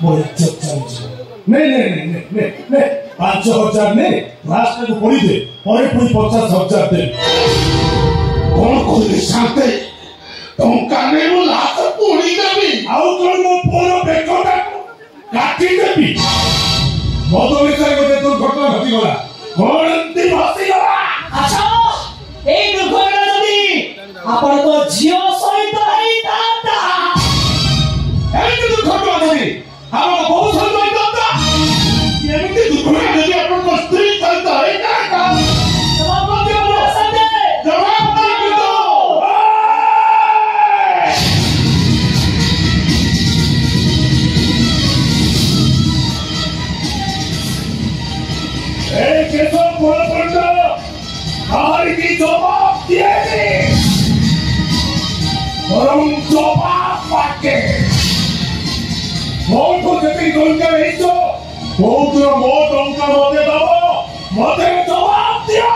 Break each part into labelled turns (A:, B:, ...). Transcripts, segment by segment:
A: नहीं नहीं नहीं नहीं नहीं नहीं 5,000 नहीं रास्ते को पड़ी दे और पुणी 50,000 दे कौन कहले शांते टंका नहीं मो लात पुणी देबी आउ कोन मो फोन बेकोटा काटी देबी मदले से गोटे दुर्घटना घटी गला कोन ती भासी गला
B: अच्छा ए दुर्घटना जदी आपण तो जियो सहित हई ताता
A: ए दुर्घटना जदी हम बहुत सुंदर करता ये भी दुर्घटना जदी आपण को स्त्री करता है का
B: जवाब दे बोला संदे
A: जवाब दे दो ए कैसो बोल पड़ता हमारी की जवाब दिए और हम जवाब पाके बहुत को जति गोलका नहीं तो बहुत टंका मते दबो मते जवाब दिया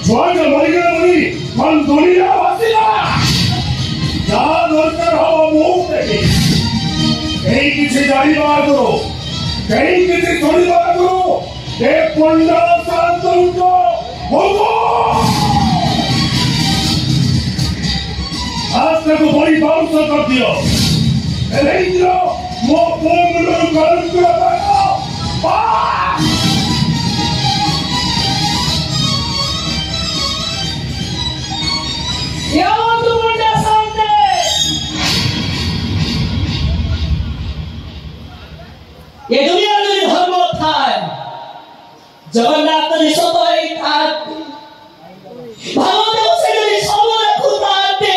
A: जोन मरी मन दुनिया वासिला जा दरकार हो मुंह देखी कहीं किसी जानी बात करो कहीं किसी थोड़ी बात करो एक पंडा शांत उनको बोलो आज तक बड़ी बात कर दियो Elendro, mo pomlo kalkula tayo. Pa!
B: Yawan tu bunda sante. ये दुनिया में धर्म था जगन्नाथ ने सब एक था भगवान उसे ने सब रखुताते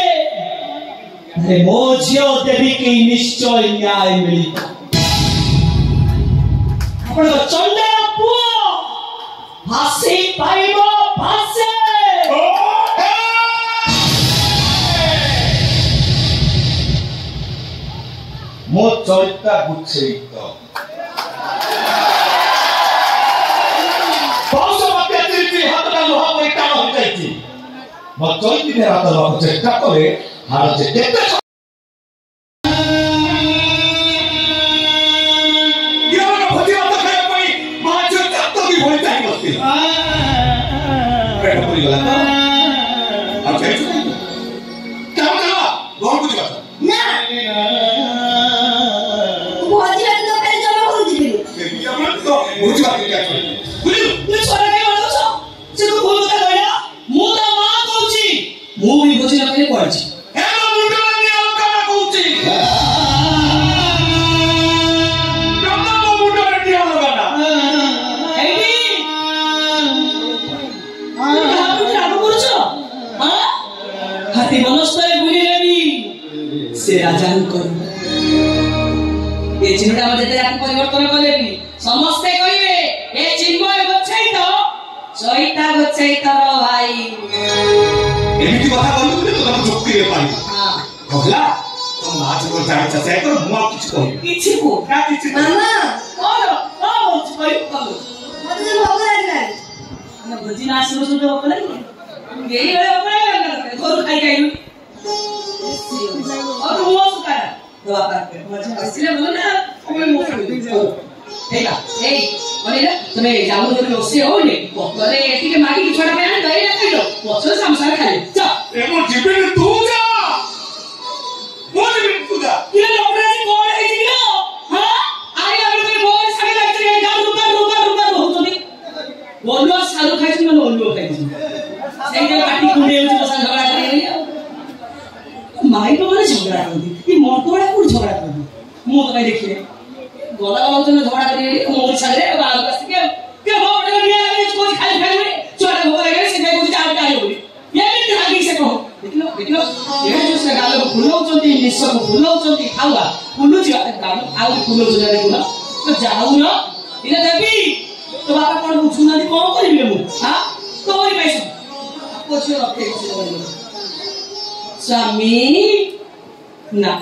B: अरे मोजियो देवी की निश्चय न्याय मिली अपन चंडा पुओ भासी पाइबो भासे
A: मो चरिता बुझे तो Macam ini rata rata cekak oleh harus cekak. Dia nak pergi atau kaya pergi macam tak tahu di boleh cari mesti. Mereka pergi galah. Apa itu? Kamu tahu? Gua pergi galah.
C: Nah. Gua tidak tahu apa yang kamu pergi.
A: Dia mana tu? Gua juga pergi galah.
B: Boleh? Ni suara kayak mana tu? Cikgu gua tak tahu ya. Muda ମୁଁ ବି ବୁଝିଲା ପାଇଁ କହିଛି
A: hello ମୁଣ୍ଡରେ ଅଲଗା କହୁଛି ତମ ମୁଣ୍ଡରେ କି ଅଲଗା
B: ଏଇଠି ଆପଣ ରାଗ କରୁଛ ହାତୀ ବନସ୍ତରେ ବୁଲିଲେ ବି ସେ ରାଜାଙ୍କର ଏ ଚିହ୍ନଟା ଯେତେ ଯାକ ପରିବର୍ତ୍ତନ କଲେ ବି ସମସ୍ତେ କହିବେ ଏ ଚିନ୍ମୟ ଗୋଚ୍ଛାଇତ ସଇତା ଗୋଚ୍ଛାଇତର ଭାଇ
A: ଏମିତି କଥା କହିଲୁ ତ ତମ ଯୁକ୍ତି ରେ ପାଇ କହିଲା ତ ନାଚ କରି ଜାଣିଛ ସେ ତ ମୁଁ ଆଉ କିଛି କହିବି
B: କିଛି କୋ ନା କିଛି
C: ମାମା
B: କଣ ହଉଛି କହିବୁ କଣ
C: ମତେ ତ ଭୋକ ଲାଗିଲାଣି
B: ନା ଭୋଜି ନା ଆସିବ ସବୁ ଭୋକ ଲାଗିବ ଏଇ ବେଳେ ଭୋକ ଲାଗିଲା ଘରୁ ଖାଇ ଖାଇଲୁ ଆଉ ମୁଁ ସୁକାର ତ ବାପା ମଜା ଆସିଲେ ଭଲ ନା ଆମେ ମୁଁ ଏଇଟା ଏଇ ଅନିଲା ତମେ ଯାଉ ଯଦି ରୋଷେଇ ହଉନି ପକରେ ଟିକେ ମାଗିକି ଛଡା ପାଇଁ ଆଣି ଦହି ଖାଇଲ ପଛରେ ସାମସାରେ ଖାଇଲେ ଚା
A: ଏ ମୋ ଜୀବନ ତୁ ଯା ମୋ ଜୀବନ ତୁ ଯା
B: କିଏ ଲୋକରାଜି କଣ ହେଇଛି କିଲୋ ହଁ ଆଇ ଆମେ ତ ବହୁତ ସାଙ୍ଗେ ଲାଗିଛି ଯାଉ ରୁପା ହଉଛନ୍ତି ବଲୁଆ ସାରୁ ଖାଇଛି ମାନେ ବଲୁଆ ଖାଇଛି ସେଇଟା ପାଟି କୁଣ୍ଡେଇ ହଉଛି ବସା ଝଗଡା କରି ମାଇପ ମାନେ ଝଗଡା କରନ୍ତି କି ମର୍ତ୍ତବଡା କୋଉଠି ଝଗଡା କରନ୍ତି ମୁଁ ତ କାଇଁ ଦେଖିଲେ ଗଲା ଗଲା ଝଗଡା କରି ମୋ ସାଙ୍ଗରେ ବାହାରକୁ ଆସିକି କେ ଭୋଟ ନିଆ କୋଇ ଖାଇ ଖାଇ ଚୋରା ଭୋଗ ଲାଗେ ସେ କହୁଛି ଚାଲ କାଇ ବୋଲି ଏମିତି ଲାଗି ସେ କହ ଦେଖିଲ ଏ ଯୋଉ ସେ ଗାଲ ଫୁଲଉଛନ୍ତି ନିଶକୁ ଫୁଲଉଛନ୍ତି ଖାଉଆ ଫୁଲୁଛି ଆଉ ଫୁଲଉଛନ୍ତି ଦେଖୁନ ତ ଯାଉନ ଇରେ ଦେବି ତ ବାପା କଣ ବୁଝୁନାହାନ୍ତି କଣ କରିବି ମୁଁ ହାଁ ତୋରି ପଇସା ପଛେ ରଖେଇଛି ସ୍ୱାମୀ ନା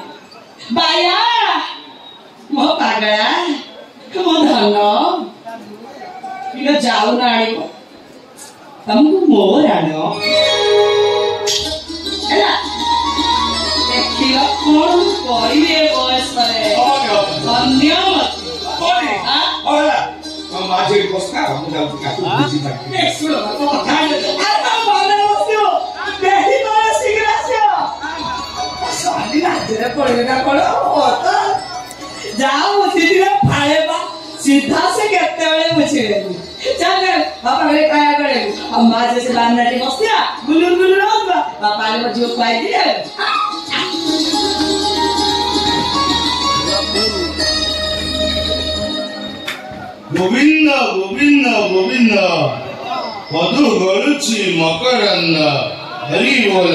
B: ବାୟା ମୋ ପାଗଳା ମୋ ଧନ ପିଲା ଯାଉନ ଆଣିବ ତମକୁ ମୋର ଆଣ ହେଲା ଦେଖିଲ କଣ କରିବେ ବୟସରେ
A: माझे बसका हम जाऊ का तू बिजी बाकी
B: ए सुनो तो कथा आता बाले बसियो बेही मारे सिग्रासियो साली राजरे पळेगा कोण होता जाओ सीधे फाळेबा सीधा से केते वेळे बसिले चल बापा रे काय करे हम माझे से बांधनाटी बसिया गुलुर गुलुर होगा बापा ने बजियो पाई दिए
A: गोविंद गोविंद गोविंद मधु गलुची मकरंद हरि बोल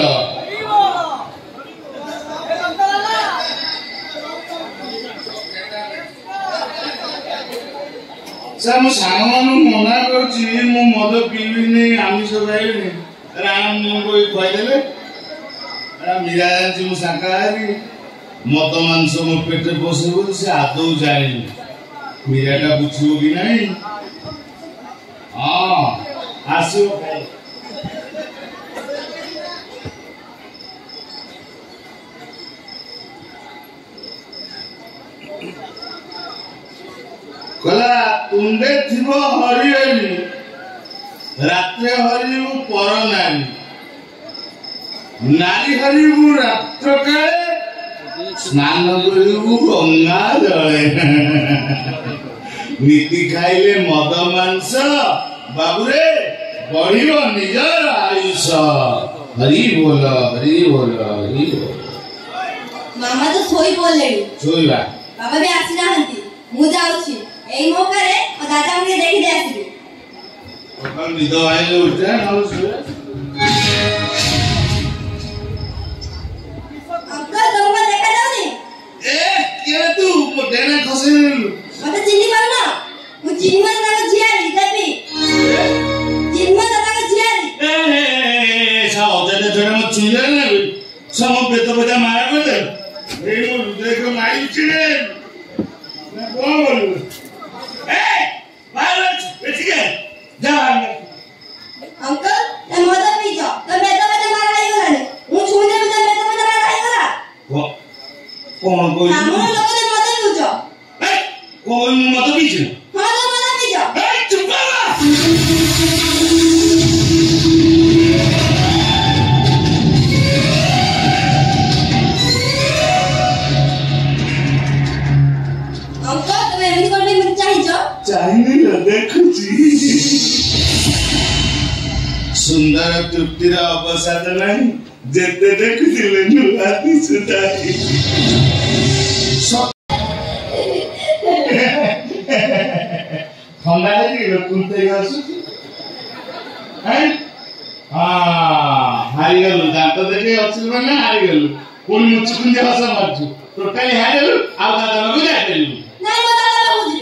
A: सर सांग मना कर मद पीबी आमिष खाइबी राम कोई खुआदेले मीरा जानची शाकाहारी मद मांस मो पेटे पशे से आदौ जानी मीराटा बुझो कि नहीं हाँ आसो कला तुंडे थिबो हरिहरी रात्रे हरिबु पर नारी नारी हरिबु रात्र काले स्नान करिबु गंगा जले नीति खाइले मद मांस बाबुरे बढ़ियो निजर आयुष हरि बोल हरि बोल हरि बोल
C: मामा तो सोई बोले
A: सोईबा
C: बाबा भी आसी नाहंती मु जाउछी एई मौका रे ओ दादा हमके देखि दे आसी
A: अपन विधो आइले उठे न सोए
C: अंकल तुमको देखा जाउनी
A: ए के तू मोटेना खसे
C: मते चिन्नी पाउ ना मु चिन्नी मत ना जियारी देबी चिन्नी मत ना जियारी
A: ए सा ओदे जोरे मत चिन्ने ना सम पेट बजा मारा कर दे ए मो देखो मारी चिने ना बोल ए भारत बेटिए जा
C: अंकल ते मद पी जो तो बेटा बेटा मारा आई गलानी मु छुने में बेटा बेटा मारा आई गला
A: कौन कोई
C: हमरो लोग ने मद पी जो
A: ए कौन मत बीच
C: हां तो मद पी जो
A: ए चुप बाबा
C: अंकल तुम्हें एमनी करबे मत चाहि जो
A: चाहिए देखुची सुंदर तृप्तिर अवसाद नहीं जेते देखुथिले नुआती सुताई ठंडा लगी कुंते आसु हैं हारी गलु दांत देखे अछि माने हारी गलु कोन मुचकुंजे हस मारछु टोटली हारी गलु आ दादा को जाइलु
C: नहीं मत दादा बुझी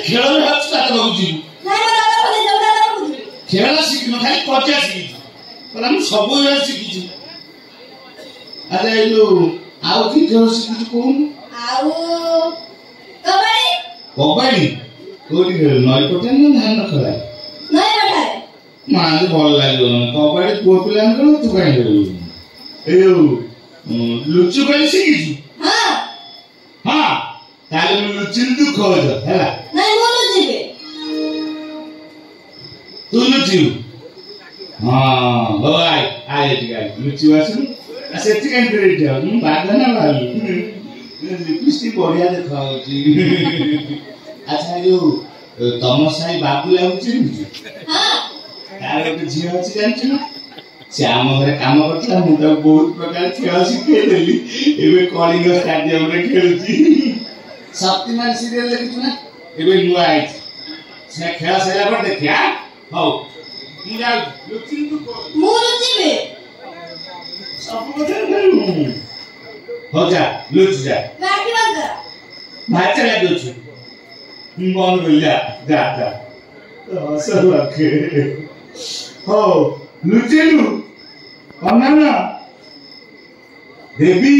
A: खेल में हाथ काट बहुजी
C: नहीं मत दादा बुझी जो दादा बुझी
A: खेल शिख न खाली कचा शिखी पर हम सब शिखी अरे यो आउ की खेल शिखी कोन
C: आउ कबड्डी
A: कबड्डी कोडी खेल नई पटे न धान खेला
C: नहीं बैठा
A: माने भल लागो कबड्डी को पिलान को तू काई खेलु ए यो लुचु काई शिखी
C: हां
A: हां ताले लुचु तू खोज हैला
C: नहीं बोलो जीबे
A: तू लुचु हां भाई आए ठीक लुचु आसु सेठी काई करे दियो बादना भाई कुश्ती बढ़िया देखाउची अच्छा यो तम साई बाबू लाउची
C: हां
A: तार एक झियो अछि जानछु ना से आम घरे काम करतला मु त बहुत प्रकार खेल सिखे देली एबे कलिंग स्टेडियम रे खेलुची शक्तिमान सीरियल देखछु ना एबे नुआ आई से खेल सला पर देखिया हौ मु जा लुचिन तू
C: मु लुचिबे
A: सब কথা करू हो जा लुच जा
C: बैठी बंद कर
A: भाई चला दोछु बंद हो जा जा जा सब रखे हो लुचेलु कन्ना देवी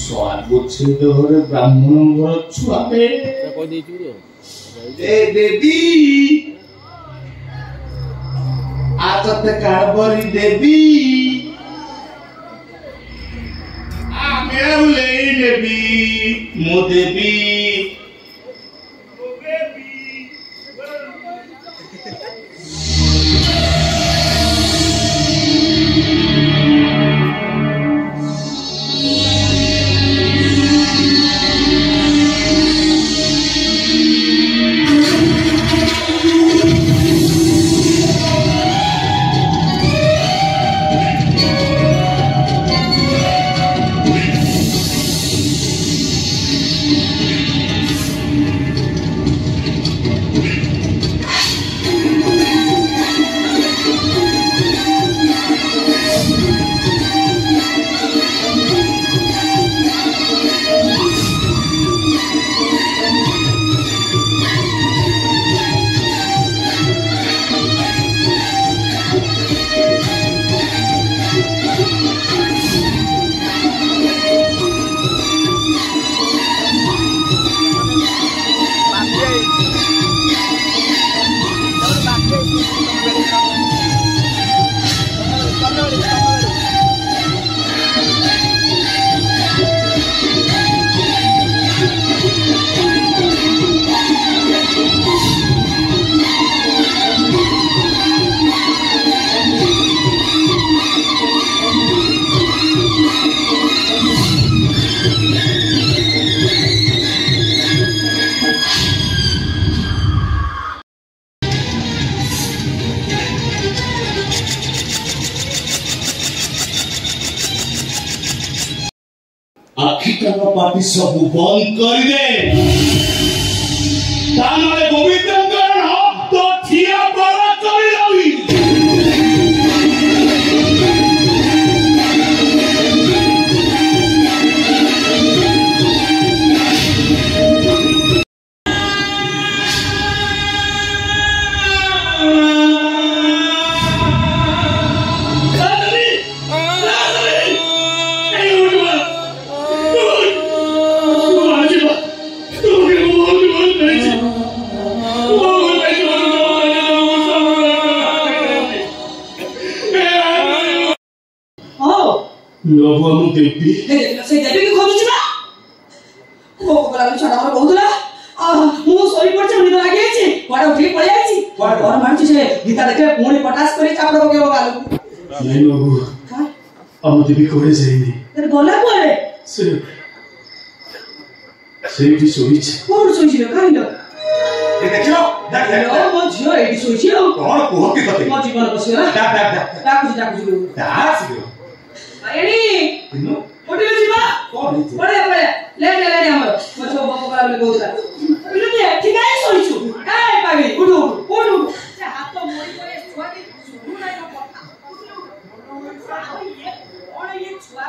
A: स्वागत घरे ब्राह्मण घर छुआबे ए देवी आतते कारबरी देवी मैं ले लेबी मो देवी पार्टी सब बंद कर दे गोविंद तो ठिया बड़ा कर देवी
B: से देवी के खोजु छिबा ओ कोला छडा हमर बहुतला मु सरी पड़ छ निद लागे छी वाडा उठी पड़ जाई छी और मानछि से गीता देखे पुणी पटास करी चापड़ के गालू
A: नहीं बाबू का हम देवी कोरे जाईनी
B: तेरे गला कोरे
A: से भी सोईछ
B: कोन सोईछ काहिलो
A: देखियो देख
B: ओ मो झियो एडी सोईछ
A: कोन कोह के कते
B: मो जीवन बसियो डाकू
A: दास गयो
B: एडी
A: नो
B: ओडी जीवा
A: कोन
B: पड़े ले हमर मछो बाबू करा ले गोदरा ले ठीक है सोईछु काय पागे उठो से हाथ तो मोड़ी करे छुआ के सुनु नाही न पता और ये छुआ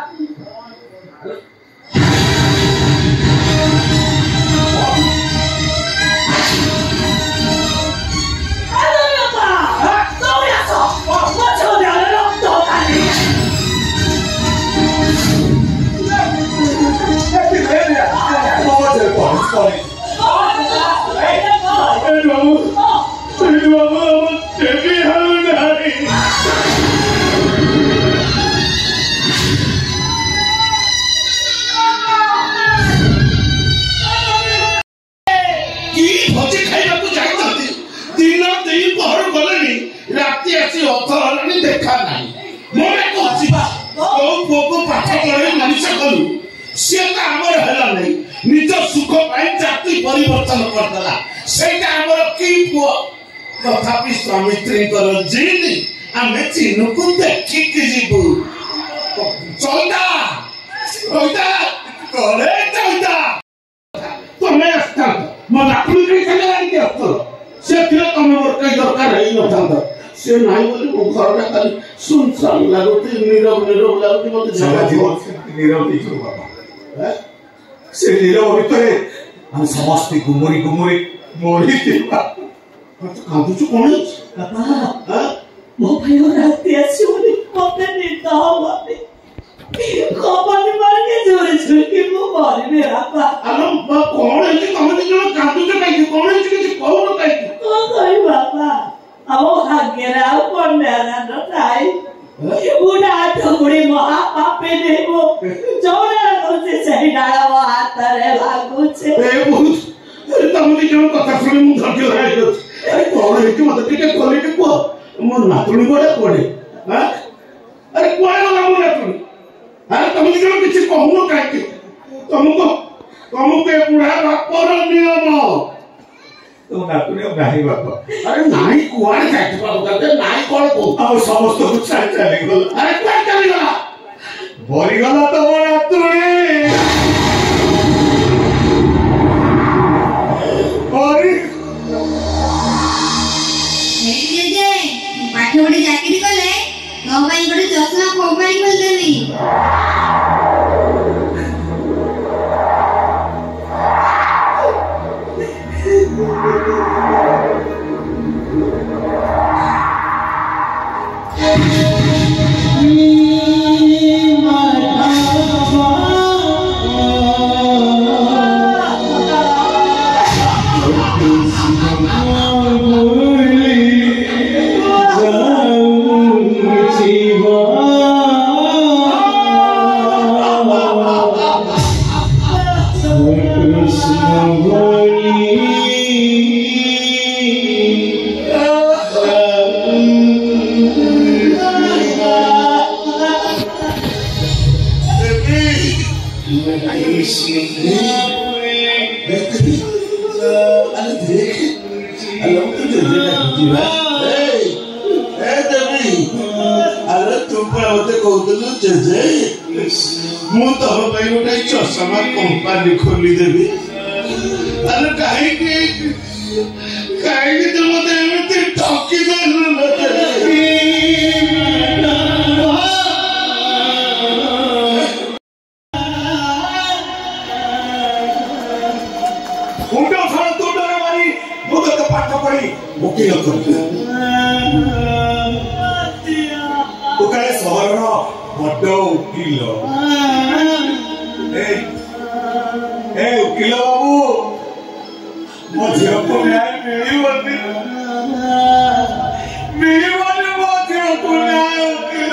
A: देखा नहीं मोरे को जीवा को पाठ पढ़े मनुष्य कलु से हमर हला नहीं निज सुख पाई जाति परिवर्तन करतला सेटा हमर की पो तथापि स्वामी स्त्री कर जीनी हमें चिन्ह को देखि के जीबू चौदा करे चौदा तुम्हें अस्ता मत अपनी के चले आई के अस्तल से फिर तुम मोर कई दरकार है न था से नाही बोली वो घर में खाली सुनसान लागोती नीरव लागोती मत जगह नीरव देखो बाबा है से नीरव ভিতরে हम समस्त गुमरी मोरी दिबा मत कांदु छु कोन बाबा हां मो भाई रात आसी बोली मते निता होते कोपन मार के जोरे छुकी मो मारे मेरा बा हम कोन है कि तुम जो कांदु छु काई कोन है कि कोन काई ओ भाई बाबा अब हागेरा कोन मेरा न ताई उड़ा तो गुड़ी महा पापे देबो जोरा नातुणी कोड़े हाँ अरे कुआड़े वाला मो नातुणी अरे तुम दिजण किछि कहूनो काहे तुमको ए बुढ़ा बापर नियम तो नातुणी नाही बाप अरे नाही कुआड़े जाइत बाबू नाही कोन को आ समस्त कुछ चली गल अरे कोन चली गला भरी गला तो मो नातुणी भरी
C: पाठ पढ़ी चाकरी कले तो भाई गोटे चश्मा कंपनी खोल देली
A: चषमा कंपनी खोली देवी अरे कहीं तुम मत ठकी पाठ पढ़ी वकील कर सहर बड़ वकील वकील बाबू मो झी को न्याय मिलबनी मो झी को न्याय वकील